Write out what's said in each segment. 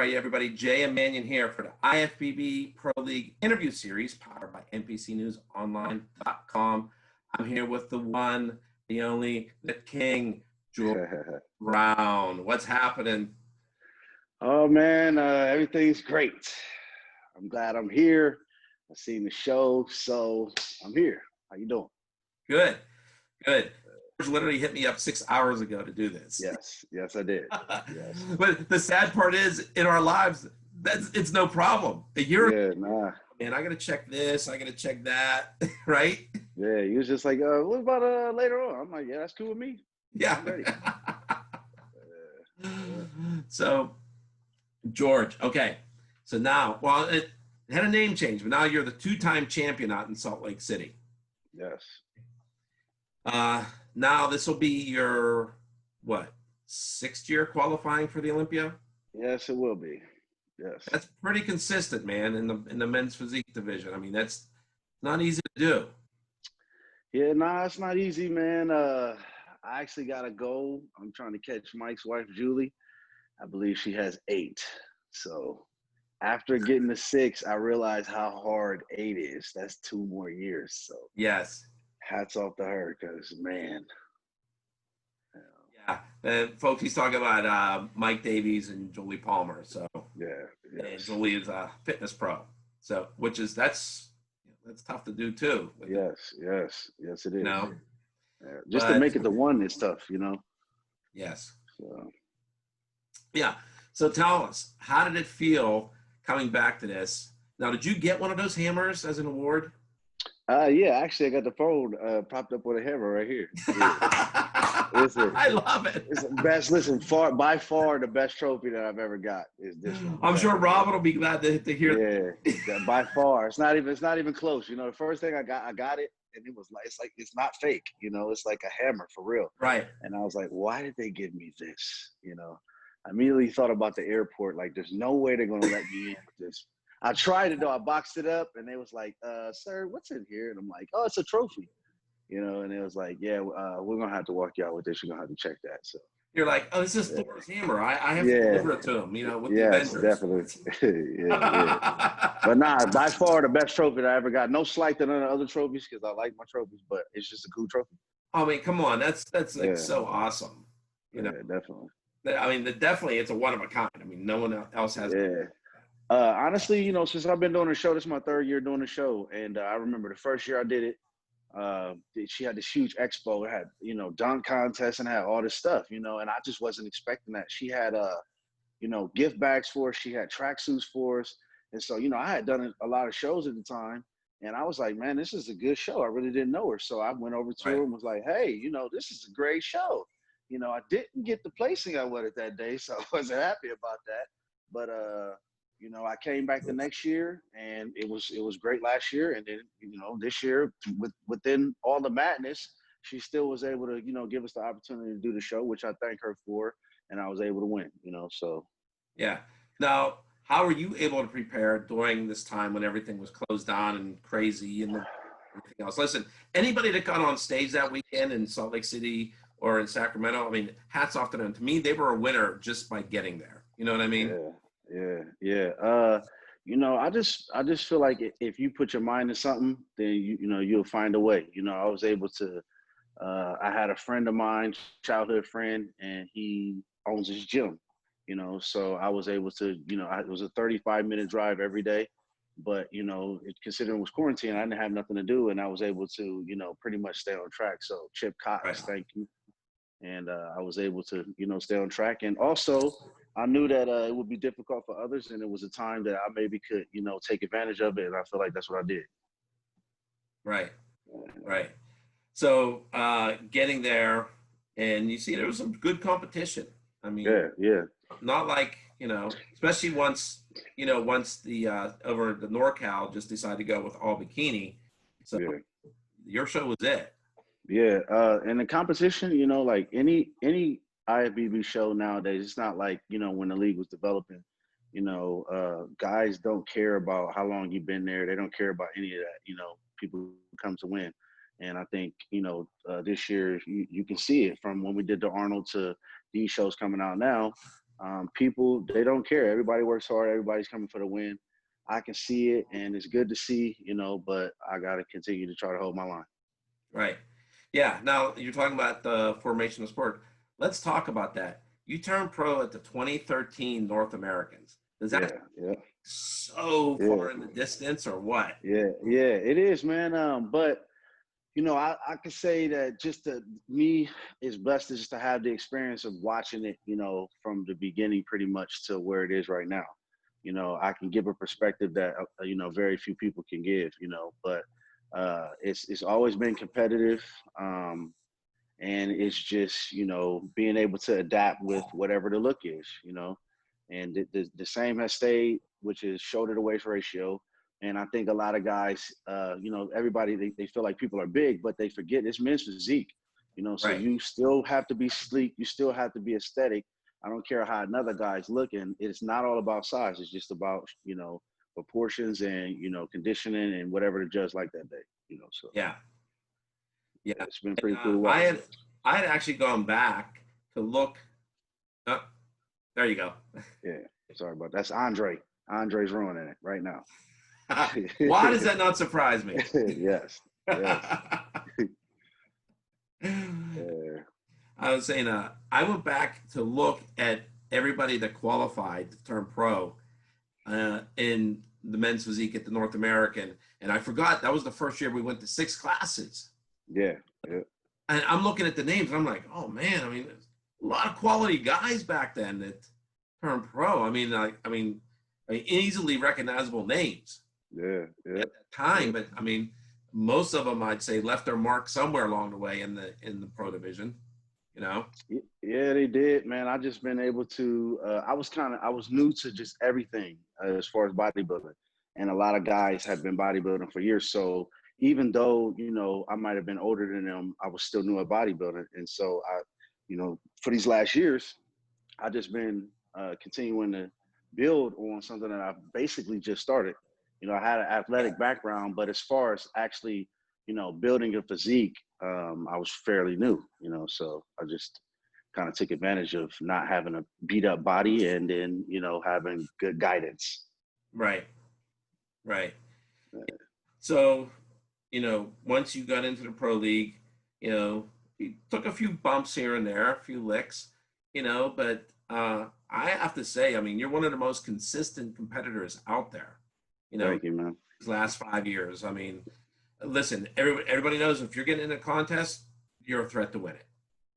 are you, everybody? Jay and Manion here for the IFBB Pro League interview series powered by NPCNewsOnline.com. I'm here with the one, the only, the king, George Brown. What's happening? Oh, man, everything's great. I'm glad I'm here. I've seen the show, so I'm here. How you doing? Good, good. George literally hit me up 6 hours ago to do this. Yes, I did. Yes. But the sad part is, in our lives, it's no problem. Man, I gotta check this, I gotta check that, right? Yeah, he was just like, what about later on? I'm like, yeah, that's cool with me. Yeah. So, George, okay. So now, well, it had a name change, but now you're the two-time champion out in Salt Lake City. Yes. Now this will be your, what, 6th year qualifying for the Olympia? Yes, it will be. Yes. That's pretty consistent, man, in the men's physique division. I mean, that's not easy to do. Yeah, nah, it's not easy, man. I actually got a goal. I'm trying to catch Mike's wife, Julie. I believe she has 8. So after getting to 6, I realized how hard 8 is. That's 2 more years. So yes. Hats off to her, because, man. Yeah, and folks, he's talking about Mike Davies and Julie Palmer. So yeah, yes. And Julie is a fitness pro. So that's tough to do too. Yes, it is. You know? Yeah. Just to make it to 1 is tough, you know. Yes. So. Yeah. So tell us, how did it feel coming back to this? Now, did you get one of those hammers as an award? Yeah, actually, I got the phone propped up with a hammer right here. Yeah. I love it. It's the best. Listen, by far the best trophy that I've ever got is this one. I'm sure Robin will be glad to hear. Yeah, by far. It's not even close. You know, the first thing I got it, and it was like it's not fake. You know, it's like a hammer for real. Right. And I was like, why did they give me this? You know, I immediately thought about the airport. Like, there's no way they're gonna let me in with this. I tried it though. I boxed it up, and they was like, "Sir, what's in here?" And I'm like, "Oh, it's a trophy." You know, and it was like, "Yeah, we're gonna have to walk you out with this. You're gonna have to check that." So you're like, "Oh, this is Thor's hammer. I have to deliver it to him." You know, with the Avengers. Definitely. yeah. But nah, by far the best trophy that I ever got. No slight to none of the other trophies, because I like my trophies, but it's just a cool trophy. I mean, come on, that's like so awesome. You know, definitely. I mean, definitely, it's a one of a kind. I mean, no one else has. Yeah. Honestly, you know, since I've been doing the show, this is my 3rd year doing the show, and I remember the first year I did it. She had this huge expo. It had, you know, dunk contests and had all this stuff, you know, and I just wasn't expecting that. She had, you know, gift bags for us. She had tracksuits for us. And so, you know, I had done a lot of shows at the time, and I was like, man, this is a good show. I really didn't know her. So I went over to her and was like, hey, you know, this is a great show. You know, I didn't get the placing I wanted that day, so I wasn't happy about that. But, you know, I came back the next year, and it was great last year. And then, you know, this year, within all the madness, she still was able to, you know, give us the opportunity to do the show, which I thank her for, and I was able to win, you know, so. Yeah. Now, how were you able to prepare during this time when everything was closed down and crazy and everything else? Listen, anybody that got on stage that weekend in Salt Lake City or in Sacramento, I mean, hats off to them. To me, they were a winner just by getting there. You know what I mean? Yeah. You know, I just feel like if you put your mind to something, then you know you'll find a way. You know, I was able to. I had a friend of mine, childhood friend, and he owns his gym. You know, so I was able to. You know, it was a 35-minute drive every day, but you know, considering it was quarantine, I didn't have nothing to do, and I was able to, you know, pretty much stay on track. So Chip Cox, thank you. And I was able to, you know, stay on track. And also, I knew that it would be difficult for others, and it was a time that I maybe could, you know, take advantage of it. And I feel like that's what I did. Right. So getting there, and you see there was some good competition. I mean, yeah. Not like, you know, especially once the over the NorCal just decided to go with all bikini. So your show was it. Yeah, and the competition, you know, like any IFBB show nowadays, it's not like, you know, when the league was developing, you know, guys don't care about how long you've been there. They don't care about any of that. You know, people come to win. And I think, you know, this year you can see it from when we did the Arnold to these shows coming out now. People, they don't care. Everybody works hard. Everybody's coming for the win. I can see it, and it's good to see, but I got to continue to try to hold my line. Right. Yeah. Now you're talking about the formation of sport. Let's talk about that. You turned pro at the 2013 North Americans. Does that Yeah, yeah, so yeah, far in the distance or what? yeah. It is, man. But I could say that me is blessed just to have the experience of watching it, from the beginning pretty much to where it is right now. I can give a perspective that very few people can give. But it's always been competitive, and it's just being able to adapt with whatever the look is. And the same has stayed, which is shoulder to waist ratio. And I think a lot of guys, everybody, they feel like people are big, but they forget it's men's physique, so Right. you still have to be sleek. You still have to be aesthetic. I don't care how another guy's looking. It's not all about size. It's just about, proportions and, conditioning and whatever the judge like that day, so Yeah. Yeah. it's been And pretty cool to I watch. had I had actually gone back to look. Oh, there you go. Yeah. Sorry about that. That's Andre. Andre's ruining it right now. Why does that not surprise me? Yes. Yes. Yeah. I was saying, I went back to look at everybody that qualified to turn pro in the men's physique at the North American, and I forgot that was the first year we went to 6 classes. Yeah. Yeah. And I'm looking at the names, and I'm like, oh man, I mean, there's a lot of quality guys back then that turned pro. I mean, easily recognizable names Yeah. Yeah. at that time, but I mean, most of them I'd say left their mark somewhere along the way in the pro division. You know? Yeah, they did, man. I just been able to. I was new to just everything as far as bodybuilding, and a lot of guys have been bodybuilding for years. So even though I might have been older than them, I was still new at bodybuilding, and so for these last years, I just been continuing to build on something that I've basically just started. I had an Yeah. athletic background, but as far as actually, building a physique, I was fairly new. So I just kind of took advantage of not having a beat up body, and then having good guidance. Right. Right. So, once you got into the pro league, you took a few bumps here and there, a few licks, but I have to say, I mean, you're one of the most consistent competitors out there, you know, Thank you, man. these last 5 years. I mean, listen, everybody knows if you're getting in a contest, you're a threat to win it.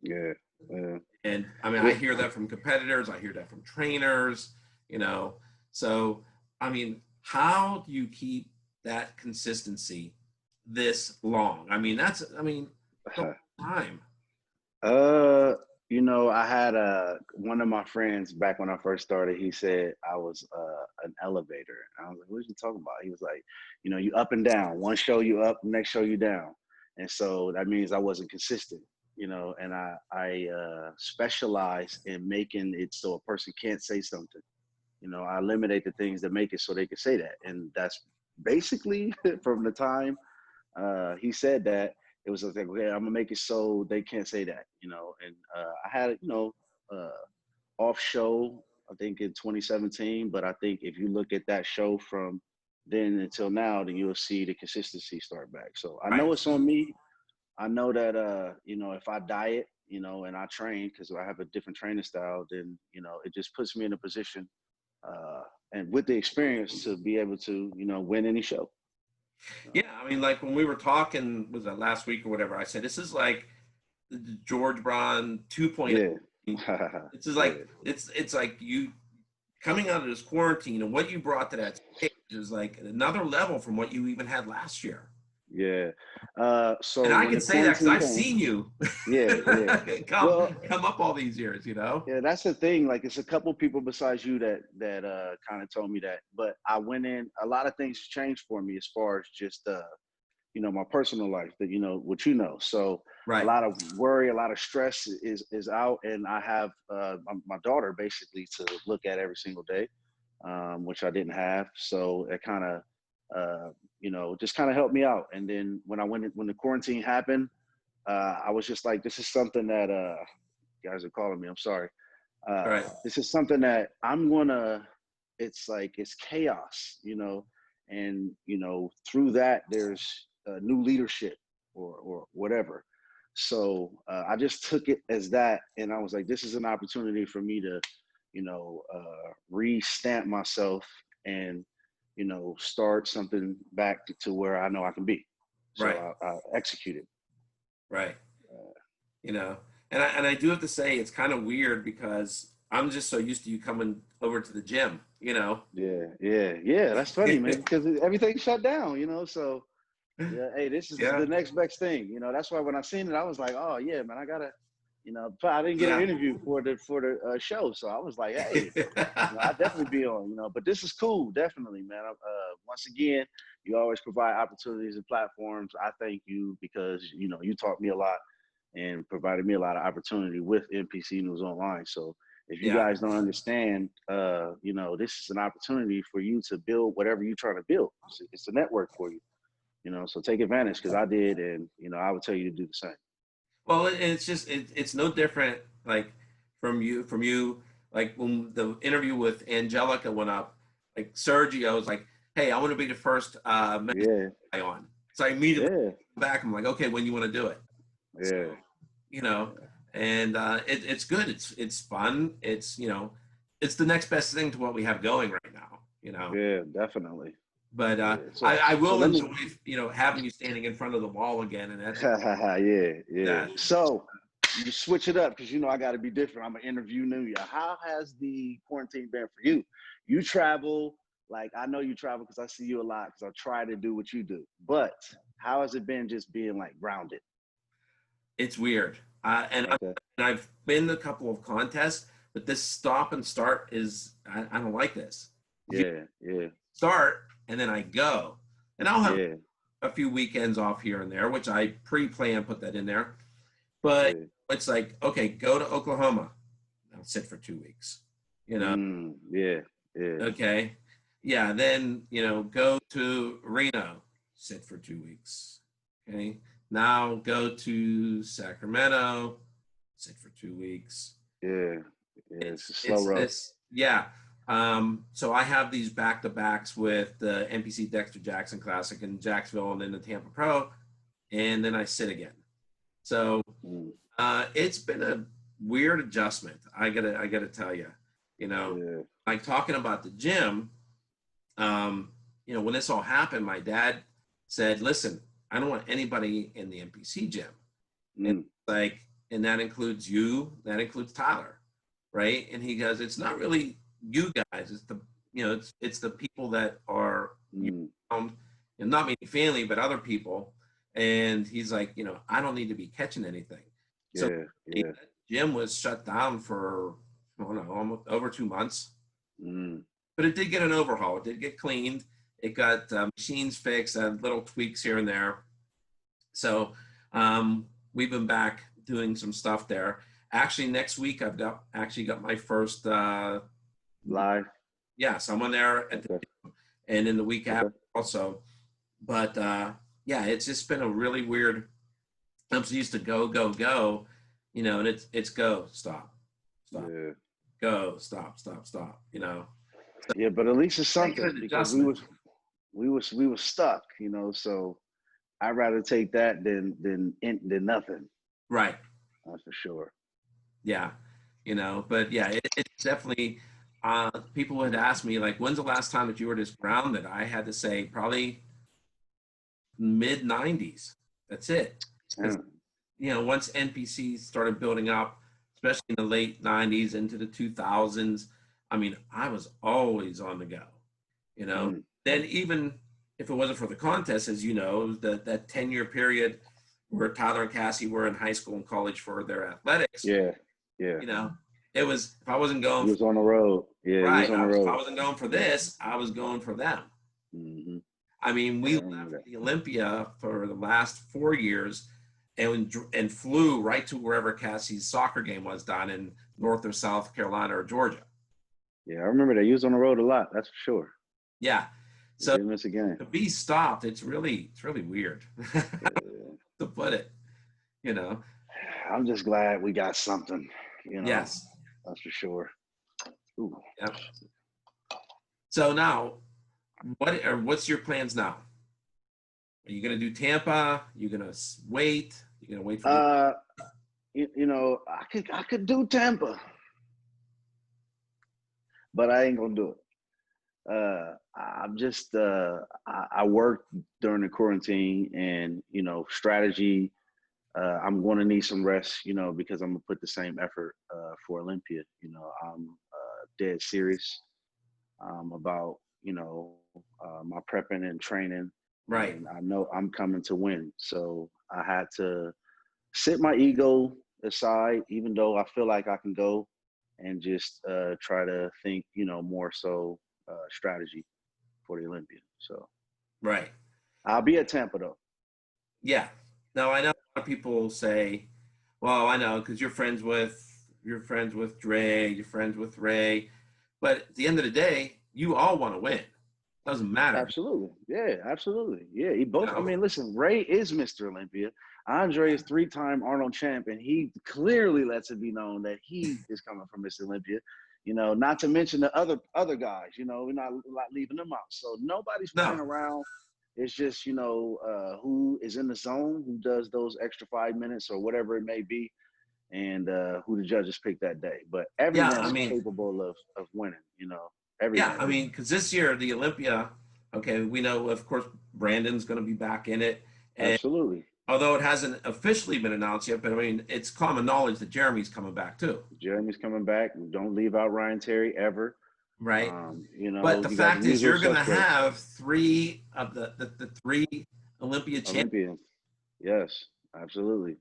Yeah, yeah. And I mean, I Well, hear that from competitors, I hear that from trainers, you know. So, I mean, how do you keep that consistency this long? I mean, it's a long time. Uh, I had one of my friends back when I first started. He said I was an elevator. I was like, "What are you talking about?" He was like, "You up and down. One show you up, next show you down." And so that means I wasn't consistent. And I specialize in making it so a person can't say something. I eliminate the things that make it so they can say that, and that's basically from the time he said that, it was like, okay, I'm gonna make it so they can't say that, And I had, uh, off show, I think in 2017, but I think if you look at that show from then until now, then you'll see the consistency start back. So I Right. know it's on me. I know that if I diet, and I train because I have a different training style, then it just puts me in a position, uh, and with the experience to be able to win any show. Yeah, I mean, like when we were talking, was that last week or whatever? I said this is like the George Braun 2.0. Yeah. It's just Yeah. like it's like you coming out of this quarantine and what you brought to that stage is like another level from what you even had last year. Yeah. And So I when can the say that because quarantine I've came, seen you yeah, yeah. come Well, come up all these years. yeah, that's the thing. Like, it's a couple people besides you that kind of told me that. But I went in. A lot of things changed for me as far as just my personal life. That what So a Right, lot of worry, a lot of stress is out, and I have my daughter basically to look at every single day, which I didn't have. So it kind of just kind of helped me out. And then when the quarantine happened, I was just like, this is something that guys are calling me. I'm sorry. Right. This is something that I'm gonna. It's like it's chaos, you know, and you know through that there's new leadership or whatever. So I just took it as that, and I was like, this is an opportunity for me to, you know, re-stamp myself and you know start something back to where I know I can be. So Right. I executed. Right. Uh, You know, and I do have to say it's kind of weird because I'm just so used to you coming over to the gym, you know. yeah. That's funny, man, because everything shut down, you know. So yeah, hey, this is Yeah. the next best thing, you know. That's why when I seen it, I was like, oh yeah, man, I gotta, you know, I didn't get an Yeah. interview for the show, so I was like, hey, you know, I definitely be on, you know. But this is cool, definitely, man. Once again, you always provide opportunities and platforms. I thank you because you know you taught me a lot and provided me a lot of opportunity with NPC News Online. So if you Yeah. guys don't understand, you know, this is an opportunity for you to build whatever you're trying to build. It's a network for you, you know. So take advantage because I did, and you know, I would tell you to do the same. Well, it's just it's no different like from you like when the interview with Angelica went up, like Sergio was like, "Hey, I want to be the first men's Yeah, guy on." So I immediately yeah, back. I'm like, "Okay, when you want to do it?" So yeah, you know, and it's good. It's fun. It's it's the next best thing to what we have going right now. yeah, definitely. But Yeah. I So will let me. enjoy having you standing in front of the wall again, and that's Yeah, yeah. that. So you switch it up because you know I got to be different. I'm an interview new ya. How has the quarantine been for you? You travel, like I know you travel because I see you a lot because I try to do what you do. But how has it been just being like grounded? It's weird. Okay. And I've been to a couple of contests, but this stop and start is I don't like this. You Yeah, yeah, start and then I go, and I'll have yeah, a few weekends off here and there, which I pre-plan, put that in there. But yeah. it's like, okay, go to Oklahoma. I'll sit for 2 weeks. You know, Yeah, yeah, okay, yeah. Then go to Reno, sit for 2 weeks. Okay, now go to Sacramento, sit for 2 weeks. yeah, yeah. It's a slow It's road. this, yeah. So I have these back to backs with the NPC Dexter Jackson Classic in Jacksonville and then the Tampa Pro, and then I sit again. So Mm, it's been a weird adjustment. I gotta tell you, you know, yeah, like talking about the gym. When this all happened, my dad said, "Listen, I don't want anybody in the NPC gym." And mm, like, and that includes you, that includes Tyler, right? And he goes, it's not really you guys, it's the it's the people that are mm. around, and not meaning family, but other people. And he's like, I don't need to be catching anything. So Yeah, the yeah. gym was shut down for I don't know, almost over 2 months, Mm, but it did get an overhaul. It did get cleaned. It got machines fixed and little tweaks here and there. So we've been back doing some stuff there. Actually, next week I've got my first live. yeah, someone there at Okay, and in the week after okay. also. But yeah, it's just been a really weird. I'm so used to go, go, go, and it's go, stop, stop, Yeah. go, stop, stop, stop. Yeah, but at least it's Make something an because we adjustment. was we was stuck, you know. So I'd rather take that than nothing. Right. That's for sure. Yeah. But yeah, it's definitely. People had asked me like, when's the last time that you were just grounded? I had to say probably mid '90s. That's it. Because Yeah. once NPC started building up, especially in the late '90s into the 2000s, I mean, I was always on the go. You know, Mm. then even if it wasn't for the contest, as you know, it was that 10-year period where Tyler and Cassie were in high school and college for their athletics. Yeah, yeah. You know, it was if I wasn't going You was on the road. Yeah, you was right, on the if I road. wasn't going for this, I was going for them. Hmm. I mean, Yeah, we I remember left that. the Olympia for the last 4 years and flew right to wherever Cassie's soccer game was down in North or South Carolina or Georgia. Yeah, I remember that. You was on the road a lot. That's for sure. Yeah. You So didn't miss a game. to be stopped, it's really weird Yeah. to put it, you know. I'm just glad we got something, you know. Yes. That's for sure. Ooh. Yep. So now, what's your plans now? Are you gonna do Tampa? You gonna wait? You gonna wait for the? Uh, I could do Tampa, but I ain't gonna do it. I'm just I worked during the quarantine, and strategy. I'm going to need some rest, because I'm gonna put the same effort for Olympia. I'm dead serious about my prepping and training, Right. and I know I'm coming to win. So I had to sit my ego aside, even though I feel like I can go, and just try to think, more so strategy for the Olympia. So Right. I'll be at Tampa though. Yeah. Now I know a lot of people say, "Well, I know because you're friends with Dre, you're friends with Ray," but at the end of the day, you all want to win. Doesn't matter. Absolutely. Yeah, absolutely. Yeah, he You both. I know? mean, listen, Ray is Mr. Olympia. Andre is three-time Arnold champ, and he clearly lets it be known that he is coming from Mr. Olympia. Not to mention the other guys. We're not leaving them out. So nobody's playing No. around. It's just who is in the zone, who does those extra 5 minutes or whatever it may be, and who the judges pick that day. But Yeah. I everyone's mean, capable of winning. yeah. Everyone. I mean, because this year the Olympia, okay, we know of course Brandon's going to be back in it, and Absolutely. although it hasn't officially been announced yet, but I mean, it's common knowledge that Jeremy's coming back too. Jeremy's coming back. Don't leave out Ryan Terry ever. Right. But the You got the fact is, usual you're going to suspects. have three of the three Olympia champions. Olympians. Yes, absolutely.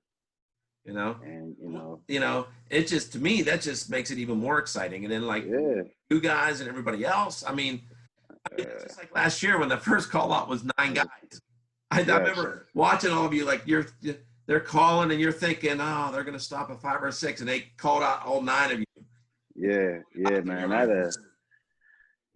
You know, And it just to me that just makes it even more exciting. And then like yeah. you guys and everybody else. I mean, it's Uh, just like last year when the first call out was 9 guys. I yes. remember watching all of you like they're calling and you're thinking, oh, they're going to stop at 5 or 6, and they called out all 9 of you. Yeah. Yeah, And you're man. like,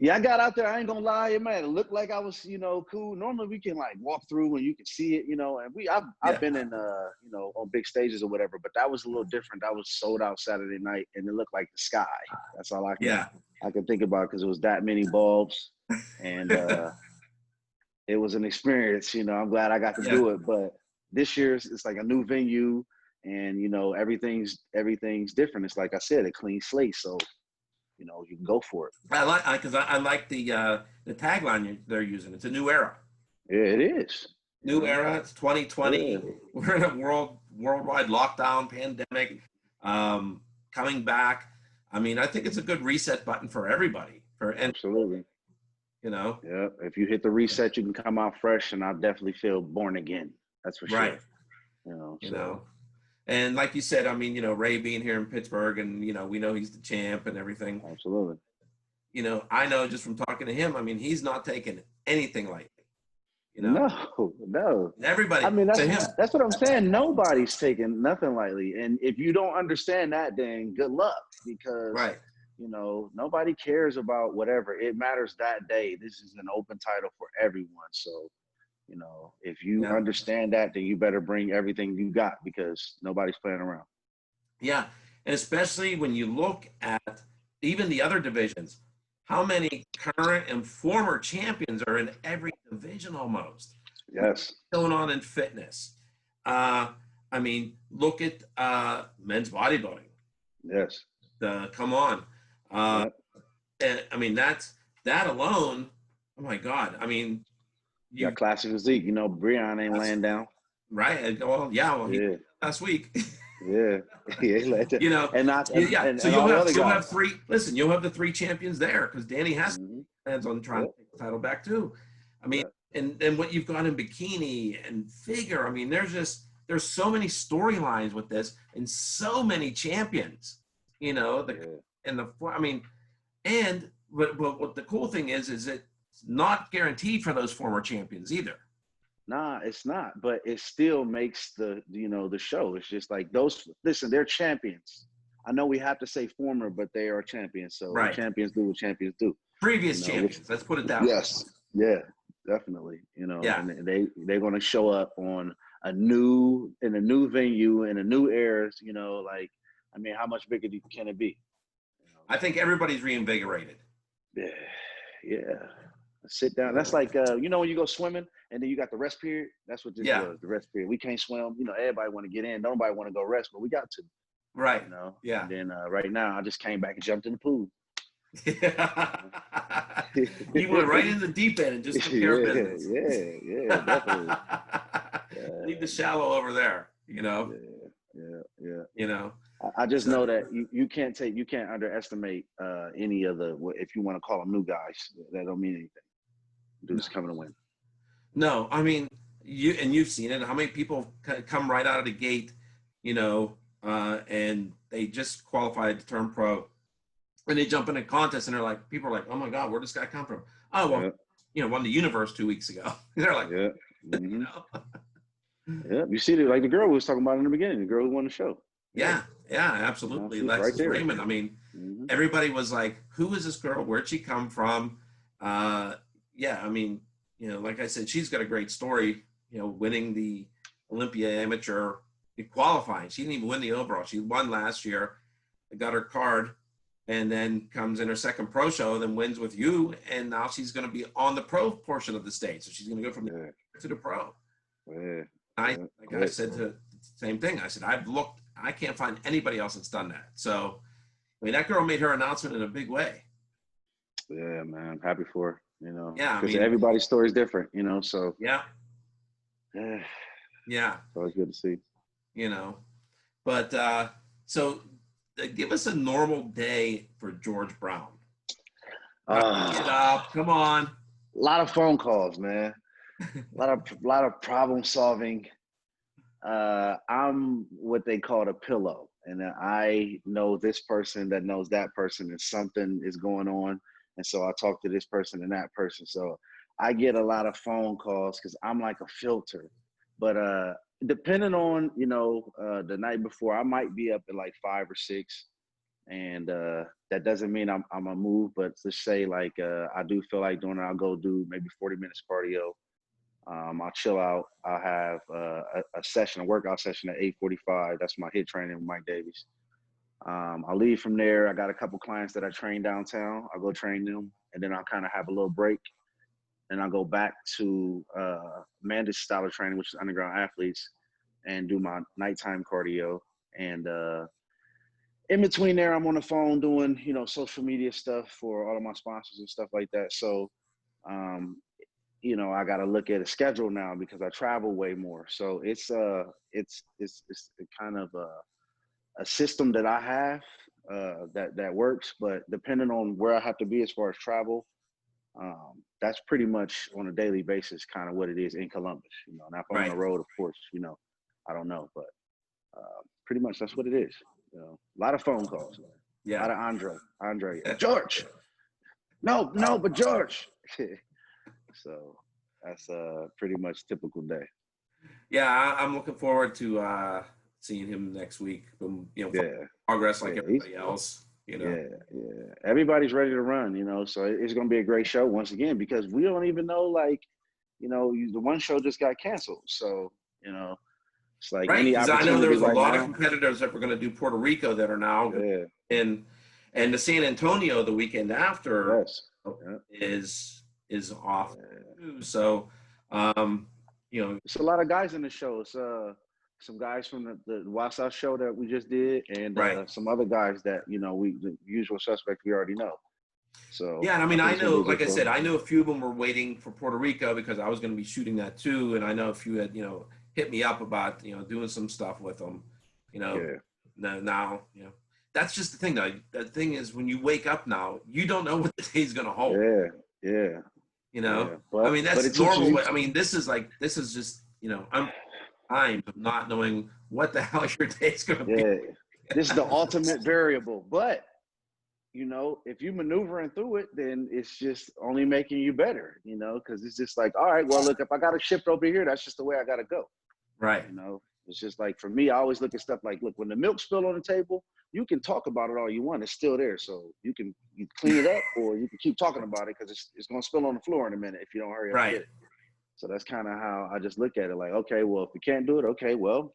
Yeah, I got out there. I ain't gonna lie, man. It looked like I was, cool. Normally we can like walk through and you can see it, and I've yeah, been in on big stages or whatever, but that was a little different. That was sold out Saturday night, and it looked like the sky. That's all yeah, I can think about, because it was that many bulbs, and it was an experience. I'm glad I got to yeah. do it. But this year it's like a new venue, and everything's different. It's like I said, a clean slate, so you can go for it. I like the tagline they're using. It's a new era. Yeah, it is. New era. It's 2020. Yeah, We're in a worldwide lockdown pandemic. Coming back. I mean, I think it's a good reset button for everybody. And absolutely. you know, Yeah, if you hit the reset, you can come out fresh, and I definitely feel born again. That's for right. sure. You know, So and like you said, I mean, Ray being here in Pittsburgh, and we know he's the champ and everything. absolutely. I know just from talking to him. I mean, he's not taking anything lightly. You know, No, no. and everybody I mean, to him. that's what I'm saying. Nobody's taking nothing lightly, and if you don't understand that, then good luck, because Right. nobody cares about whatever. It matters that day. This is an open title for everyone. So, if you Yeah. understand that, then you better bring everything you got, because nobody's playing around. Yeah. And especially when you look at even the other divisions, how many current and former champions are in every division almost. Yes. Going on in fitness. Uh, I mean, look at men's bodybuilding. Yes. Come on. Uh, Yep. and I mean, that alone. Oh my God. I mean, You you got classic physique. Breon ain't that's laying down. right. Well, yeah. Well, he Yeah. last week. Yeah. Yeah. you know, And not yeah. So and all the other you'll have guys. three. Listen, you'll have the three champions there because Danny has Mm-hmm. plans on trying to Yep. take the title back too. I mean, Yep. and what you've got in bikini and figure. I mean, there's so many storylines with this and so many champions. Yeah. I mean, and but what the cool thing is it's not guaranteed for those former champions either. Nah, it's not, but it still makes the show. It's just like those. Listen, they're champions. I know we have to say former, but they are champions. So Right. champions do what champions do. Previous Which champions. Let's put it that way. yes, yeah, definitely. Yeah. And they're going to show up in a new venue in a new era. Like, I mean, how much bigger can it be? I think everybody's reinvigorated. Yeah, yeah. Sit down. That's like you know when you go swimming and then you got the rest period. That's what this Yeah. was. The rest period. We can't swim. You know, everybody want to get in. Nobody want to go rest, but we got to. Right. You know. Yeah. And then right now, I just came back and jumped in the pool. You went right in the deep end and just took care of business. Yeah, definitely. Leave the shallow over there, you know. Yeah. You know. I just know that you can't underestimate any of the, if you want to call them new guys. That don't mean anything. Dude's coming to win. No, I mean you've seen it. How many people come right out of the gate, you know, and they just qualified to turn pro, and they jump in a contest, and they're like, people are like, oh my God, where'd this guy come from? Oh well, you know, won the universe 2 weeks ago. They're like, you know. Yeah, you see it like the girl we was talking about in the beginning, the girl who won the show. Yeah, absolutely. Right Alexis there. Raymond. I mean, everybody was like, who is this girl? Where'd she come from? Yeah, I mean, you know, like I said, she's got a great story, you know, winning the Olympia amateur qualifying. She didn't even win the overall. She won last year, got her card, and then comes in her second pro show, then wins with you. And now she's going to be on the pro portion of the state. So she's going to go from the to the pro. I said the same thing. I said, I can't find anybody else that's done that. So, I mean, that girl made her announcement in a big way. Yeah, man. I'm happy for her, you know. Yeah. Because everybody's story is different, you know, so. Yeah. It's always good to see. You know, but so give us a normal day for George Brown. Get up. Come on. A lot of phone calls, man. A lot of problem solving. I'm what they call a pillow, and I know this person that knows that person, and something is going on, and so I talk to this person and that person. So I get a lot of phone calls because I'm like a filter. But depending on, you know, the night before, I might be up at like 5 or 6, and that doesn't mean I'm a move, but to say like I do feel like doing it, I'll go do maybe 40 minutes cardio. I'll chill out. I'll have a workout session at 8:45. That's my HIIT training with Mike Davies. I'll leave from there. I got a couple clients that I train downtown. I'll go train them, and then I'll kind of have a little break. And I'll go back to Amanda's style of training, which is underground athletes, and do my nighttime cardio. And in between there, I'm on the phone doing, you know, social media stuff for all of my sponsors and stuff like that. So, you know, I got to look at a schedule now because I travel way more. So it's kind of a system that I have that works. But depending on where I have to be as far as travel, that's pretty much on a daily basis kind of what it is in Columbus. You know, now if I'm on the road, of course, you know, I don't know, but pretty much that's what it is. You know, a lot of phone calls. Yeah. A lot of Andre, George. No, but George. So that's pretty much typical day. Yeah, I'm looking forward to seeing him next week. You know, progress like everybody else. You know. Yeah. Everybody's ready to run. You know, so it's going to be a great show once again because we don't even know. Like, you know, the one show just got canceled. So you know, it's like any opportunity. I know there was a lot of competitors that were going to do Puerto Rico that are now in, and the San Antonio the weekend after is off. So, you know, it's a lot of guys in the show. It's some guys from the Wild South show that we just did, and some other guys that, you know, the usual suspects we already know. So yeah, and I mean, I know, like I said, I know a few of them were waiting for Puerto Rico because I was going to be shooting that too, and I know a few had, you know, hit me up about, you know, doing some stuff with them. You know, now, you know, that's just the thing though. The thing is, when you wake up now, you don't know what the day's going to hold. Yeah. You know, I mean, that's normal. But I mean, this is just, you know, I'm not knowing what the hell your day's going to be. This is the ultimate variable. But, you know, if you maneuvering through it, then it's just only making you better, you know, because it's just like, all right, well, look, if I got to shift over here, that's just the way I got to go. Right. You know, it's just like, for me, I always look at stuff like, look, when the milk spill on the table, you can talk about it all you want. It's still there. So you clean it up or you can keep talking about it because it's going to spill on the floor in a minute if you don't hurry up. Right. So that's kind of how I just look at it. Like, okay, well, if we can't do it, okay, well,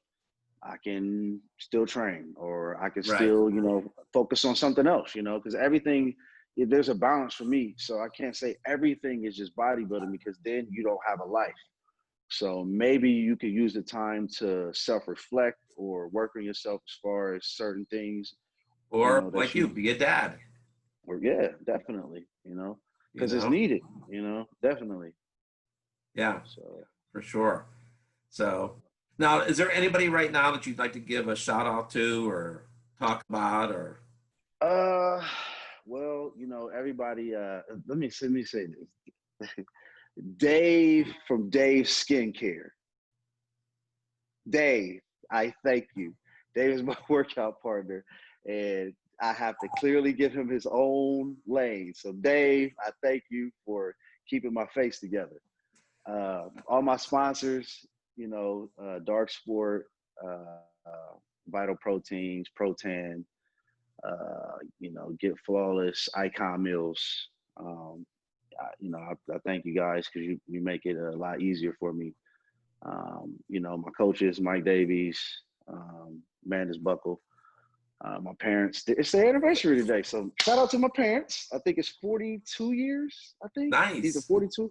I can still train, or I can Right. still, focus on something else, because everything, there's a balance for me. So I can't say everything is just bodybuilding, because then you don't have a life. So maybe you could use the time to self-reflect or work on yourself as far as certain things, Or that like you, you, be a dad, or yeah, definitely, you because it's know? needed, definitely. Yeah, So, for sure. So now, is there anybody right now that you'd like to give a shout out to or talk about or uh, well, everybody, let me say this. Dave from Dave's Skincare. Dave, I thank you. Dave is my workout partner, and I have to clearly give him his own lane. So, Dave, I thank you for keeping my face together. All my sponsors, Dark Sport, Vital Proteins, Protan, Get Flawless, Icon Meals. I thank you guys, because you make it a lot easier for me. My coaches, Mike Davies, Mandis Buckle, my parents. It's their anniversary today, so shout out to my parents. I think it's 42 years. I think either nice? 42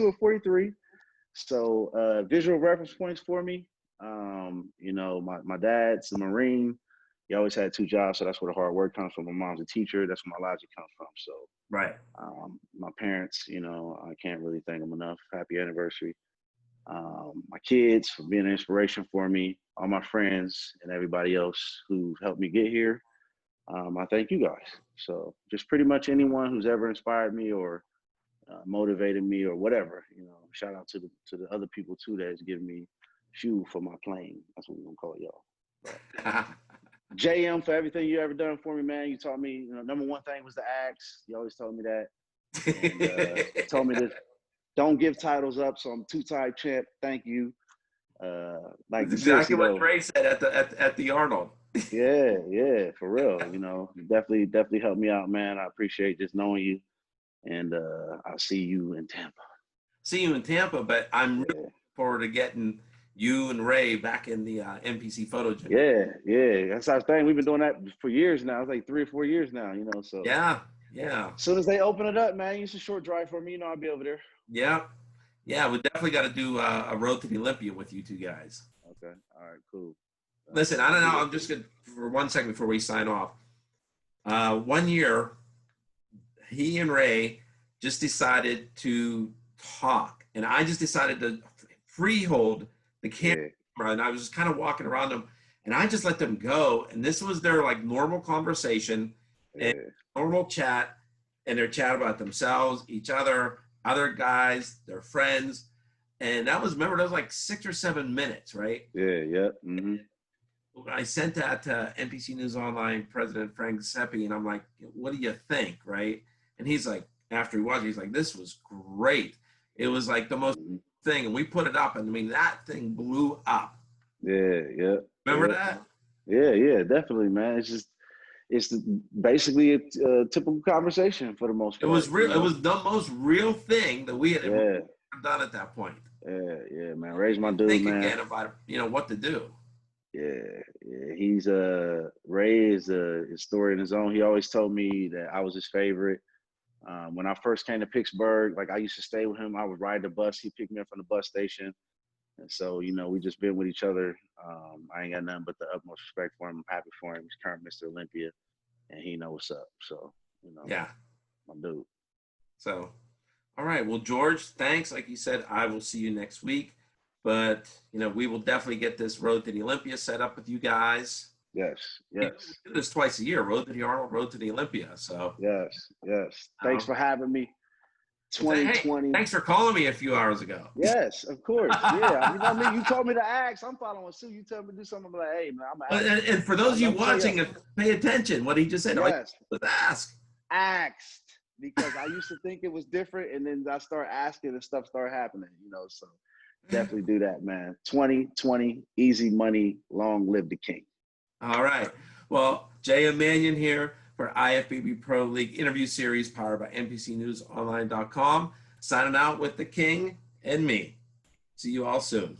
or 43. So visual reference points for me. My dad's a Marine. He always had two jobs, so that's where the hard work comes from. My mom's a teacher. That's where my logic comes from. So Right. my parents, I can't really thank them enough. Happy anniversary. My kids for being an inspiration for me, all my friends and everybody else who helped me get here. I thank you guys. So just pretty much anyone who's ever inspired me or motivated me or whatever, shout out to the other people too that has given me fuel for my plane. That's what we're gonna call y'all. But JM, for everything you ever done for me, man. You taught me, number one thing was the axe. You always told me that, and told me to don't give titles up. So I'm two-time champ. Thank you. That's Like exactly seriously what though, Trey said at the Arnold. yeah, for real. Definitely helped me out, man. I appreciate just knowing you, and I'll see you in Tampa. See you in Tampa, but I'm really Yeah, looking forward to getting you and Ray back in the NPC photo gym. yeah. That's our thing. We've been doing that for years now. It's like 3 or 4 years now. So Yeah, yeah, as soon as they open it up, man, it's a short drive for me. I'll be over there. yeah, yeah. We definitely got to do a road to the Olympia with you two guys. Okay. All right. Cool. Listen, I I'll don't be know. there I'm for just you. gonna for 1 second before we sign off. 1 year, he and Ray just decided to talk, and I just decided to freehold the camera, Yeah. and I was just kind of walking around them, and I just let them go, and this was their like normal conversation and Yeah. normal chat, and their chat about themselves, each other guys, their friends, and that was like 6 or 7 minutes, right? Yeah. Yeah. Mm-hmm. I sent that to NPC News Online President Frank Seppi, and I'm like, what do you think, right? And he's like, after he watched it, he's like, this was great. It was like the most Mm-hmm. thing, and we put it up, and I mean, that thing blew up. Yeah. Yeah. Remember Yeah. that? Yeah. Definitely, man. It's basically a typical conversation for the most It was part. real. It was the most real thing that we had ever Yeah. done at that point. Yeah, man. Raise my dude, Think man. again about what to do. Yeah. He's Ray is a story in his own. He always told me that I was his favorite. When I first came to Pittsburgh, like I used to stay with him. I would ride the bus. He picked me up from the bus station, and so we just been with each other. I ain't got nothing but the utmost respect for him. I'm happy for him. He's current Mr. Olympia, and he know what's up. So Yeah. my dude. So, all right. Well, George, thanks. Like you said, I will see you next week. But, we will definitely get this Road to the Olympia set up with you guys. Yes, We yes, do this twice a year, Road to the Arnold, Road to the Olympia. So, yes. Thanks for having me. hey, 2020. thanks for calling me a few hours ago. Yes, of course. Yeah, you know what I mean. You told me to ask. I'm following suit. You tell me to do something. I'm like, hey man, I'm gonna ask. And for those of you I'm tell you. watching, pay attention. What he just said, all you Yes, do is ask. asked because I used to think it was different, and then I start asking and stuff start happening. So definitely do that, man. 2020, easy money, long live the king. All right. Well, J.M. Manion here for IFBB Pro League interview series powered by NPCNewsOnline.com. Signing out with the king and me. See you all soon.